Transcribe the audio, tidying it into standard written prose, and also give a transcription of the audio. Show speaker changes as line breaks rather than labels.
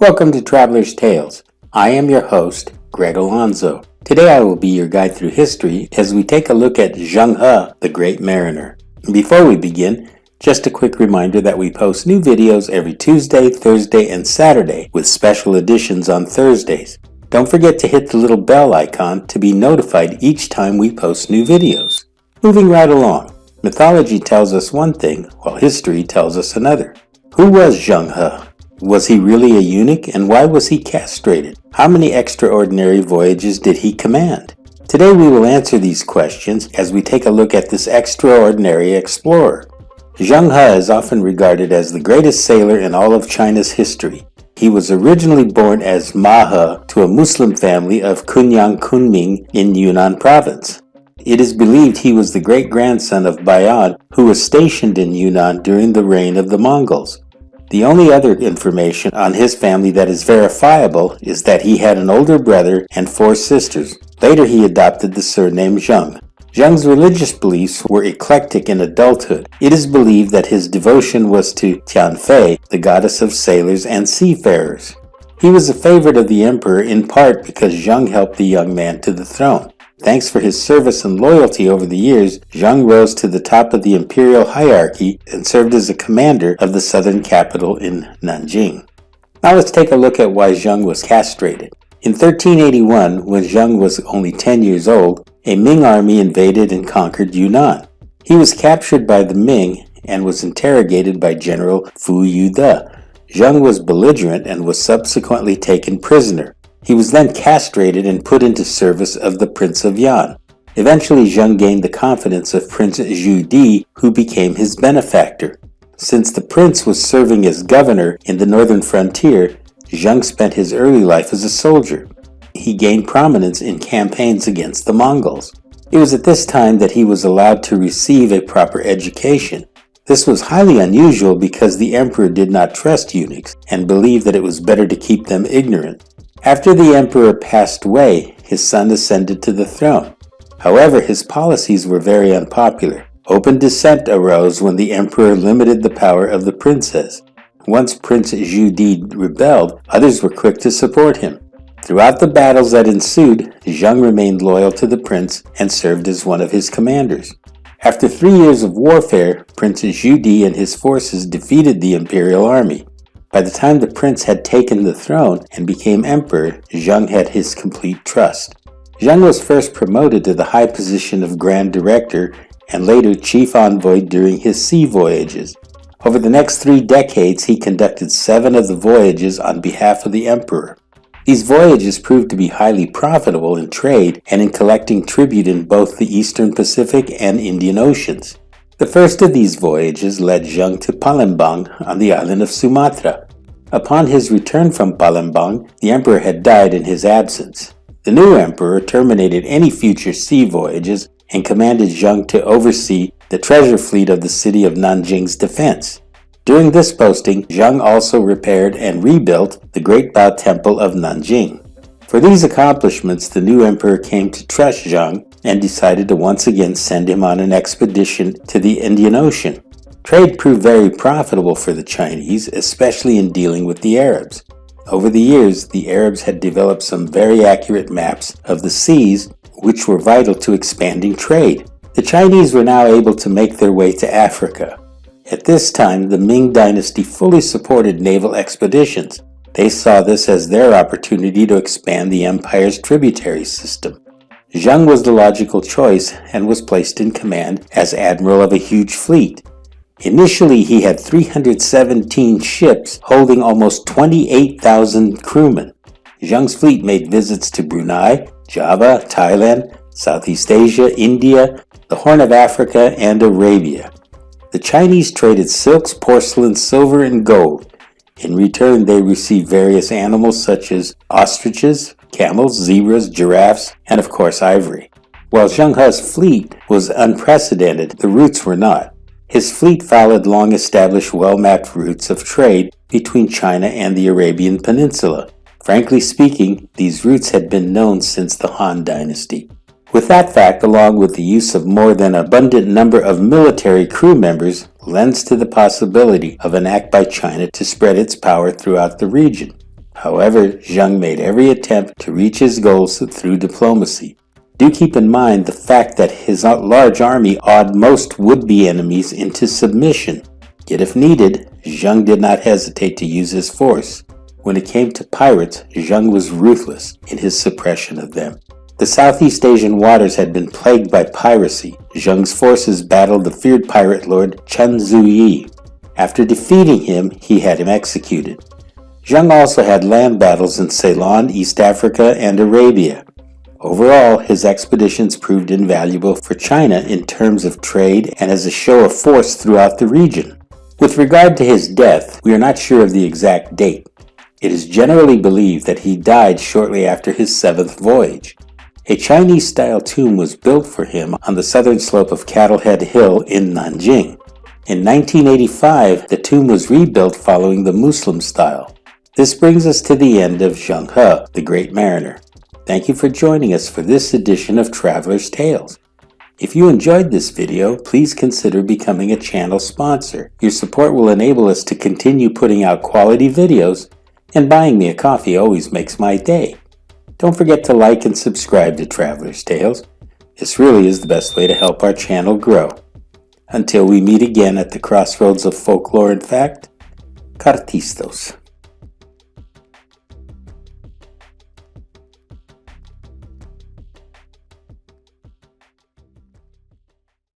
Welcome to Traveler's Tales. I am your host, Greg Alonzo. Today I will be your guide through history as we take a look at Zheng, the Great Mariner. Before we begin, just a quick reminder that we post new videos every Tuesday, Thursday, and Saturday, with special editions on Thursdays. Don't forget to hit the little bell icon to be notified each time we post new videos. Moving right along, mythology tells us one thing, while history tells us another. Who was Zheng? Was he really a eunuch, and why was he castrated? How many extraordinary voyages did he command? Today we will answer these questions as we take a look at this extraordinary explorer. Zheng is often regarded as the greatest sailor in all of China's history. He was originally born as Ma He to a Muslim family of Kunyang Kunming in Yunnan province. It is believed he was the great-grandson of Bayan, who was stationed in Yunnan during the reign of the Mongols. The only other information on his family that is verifiable is that he had an older brother and 4 sisters. Later he adopted the surname Zheng. Zheng's religious beliefs were eclectic in adulthood. It is believed that his devotion was to Tianfei, the goddess of sailors and seafarers. He was a favorite of the emperor in part because Zheng helped the young man to the throne. Thanks for his service and loyalty over the years, Zheng rose to the top of the imperial hierarchy and served as a commander of the southern capital in Nanjing. Now let's take a look at why Zheng was castrated. In 1381, when Zheng was only 10 years old, a Ming army invaded and conquered Yunnan. He was captured by the Ming and was interrogated by General Fu Yude. Zheng was belligerent and was subsequently taken prisoner. He was then castrated and put into service of the Prince of Yan. Eventually, Zheng gained the confidence of Prince Zhu Di, who became his benefactor. Since the prince was serving as governor in the northern frontier, Zheng spent his early life as a soldier. He gained prominence in campaigns against the Mongols. It was at this time that he was allowed to receive a proper education. This was highly unusual because the emperor did not trust eunuchs and believed that it was better to keep them ignorant. After the emperor passed away, his son ascended to the throne. However, his policies were very unpopular. Open dissent arose when the emperor limited the power of the princess. Once Prince Zhu Di rebelled, others were quick to support him. Throughout the battles that ensued, Zheng remained loyal to the prince and served as one of his commanders. After 3 years of warfare, Prince Zhu Di and his forces defeated the imperial army. By the time the prince had taken the throne and became emperor, Zheng had his complete trust. Zheng was first promoted to the high position of Grand Director and later Chief Envoy during his sea voyages. Over the next 3 decades, he conducted 7 of the voyages on behalf of the emperor. These voyages proved to be highly profitable in trade and in collecting tribute in both the Eastern Pacific and Indian Oceans. The first of these voyages led Zheng to Palembang on the island of Sumatra. Upon his return from Palembang, the emperor had died in his absence. The new emperor terminated any future sea voyages and commanded Zheng to oversee the treasure fleet of the city of Nanjing's defense. During this posting, Zheng also repaired and rebuilt the Great Bao Temple of Nanjing. For these accomplishments, the new emperor came to trust Zheng and decided to once again send him on an expedition to the Indian Ocean. Trade proved very profitable for the Chinese, especially in dealing with the Arabs. Over the years, the Arabs had developed some very accurate maps of the seas, which were vital to expanding trade. The Chinese were now able to make their way to Africa. At this time, the Ming dynasty fully supported naval expeditions. They saw this as their opportunity to expand the empire's tributary system. Zheng was the logical choice and was placed in command as admiral of a huge fleet. Initially, he had 317 ships holding almost 28,000 crewmen. Zheng's fleet made visits to Brunei, Java, Thailand, Southeast Asia, India, the Horn of Africa, and Arabia. The Chinese traded silks, porcelain, silver, and gold. In return, they received various animals such as ostriches, camels, zebras, giraffes, and of course ivory. While Zheng He's fleet was unprecedented, the routes were not. His fleet followed long-established, well-mapped routes of trade between China and the Arabian Peninsula. Frankly speaking, these routes had been known since the Han Dynasty. With that fact, along with the use of more than abundant number of military crew members, lends to the possibility of an act by China to spread its power throughout the region. However, Zheng made every attempt to reach his goals through diplomacy. Do keep in mind the fact that his large army awed most would-be enemies into submission. Yet if needed, Zheng did not hesitate to use his force. When it came to pirates, Zheng was ruthless in his suppression of them. The Southeast Asian waters had been plagued by piracy. Zheng's forces battled the feared pirate lord Chen Zuyi. After defeating him, he had him executed. Zheng also had land battles in Ceylon, East Africa, and Arabia. Overall, his expeditions proved invaluable for China in terms of trade and as a show of force throughout the region. With regard to his death, we are not sure of the exact date. It is generally believed that he died shortly after his 7th voyage. A Chinese-style tomb was built for him on the southern slope of Cattlehead Hill in Nanjing. In 1985, the tomb was rebuilt following the Muslim style. This brings us to the end of Zheng He, the Great Mariner. Thank you for joining us for this edition of Traveler's Tales. If you enjoyed this video, please consider becoming a channel sponsor. Your support will enable us to continue putting out quality videos, and buying me a coffee always makes my day. Don't forget to like and subscribe to Traveler's Tales. This really is the best way to help our channel grow. Until we meet again at the crossroads of folklore and fact, Cartistos.